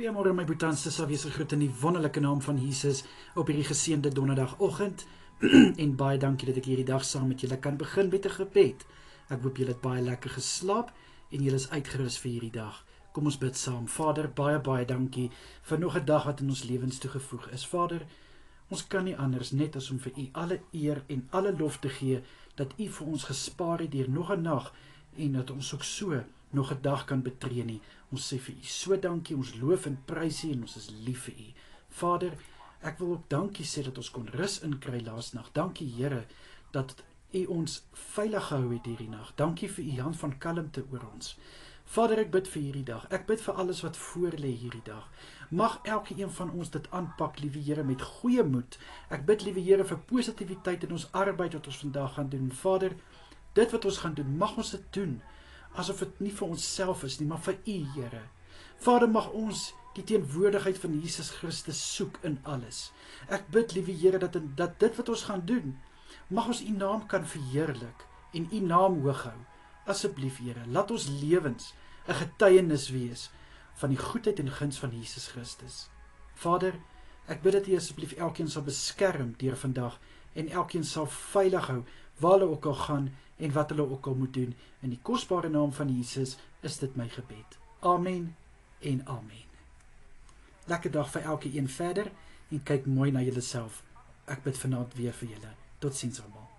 Goeiemôre my boetie en sissa, wees gegroet in die wonderlike naam van Jesus op hierdie geseënde donderdagoggend. En baie dankie dat ek hierdie dag saam met julle kan begin met 'n gebed. Ek hoop julle het baie lekker geslaap en julle is uitgerus vir hierdie dag. Kom ons bid saam. Vader, baie dankie vir nog 'n dag wat in ons lewens toegevoeg is. Vader, ons kan nie anders net as om vir U alle eer en alle lof te gee dat U vir ons gespaar het deur nog 'n nag en dat ons ook so nog 'n dag kan betree nie. Ons sê vir U so dankie, ons loof en prys U en ons is lief vir U. Vader, ek wil ook dankie sê dat ons kon rus inkry laasnag. Dankie Here dat U ons veilig gehou het hierdie nag. Dankie vir U hand van kalmte oor ons. Vader, ek bid vir hierdie dag. Ek bid vir alles wat voor lê hierdie dag. Mag elke een van ons dit aanpak, liewe Here, met goeie moed. Ek bid, liewe Here, vir positiwiteit in ons arbeid wat ons vandag gaan doen. Vader, dit wat ons gaan doen, mag ons dit doen asof dit nie vir onsself is nie, maar vir U, Here. Vader, mag ons die teenwoordigheid van Jesus Christus soek in alles. Ek bid, liewe Here, dat dit wat ons gaan doen, mag ons U naam kan verheerlik en U naam hoog hou. Asseblief, Here, laat ons lewens 'n getuienis wees van die goedheid en guns van Jesus Christus. Vader, ek bid dat U asseblief elkeen sal beskerm deur vandag en elkeen sal veilig hou waar hulle ook al gaan en wat hulle ook al moet doen. In die kosbare naam van Jesus is dit my gebed. Amen en amen. Lekker dag vir elke een verder en kyk mooi na julleself. Ek bid vanaand weer vir julle. Totsiens almal.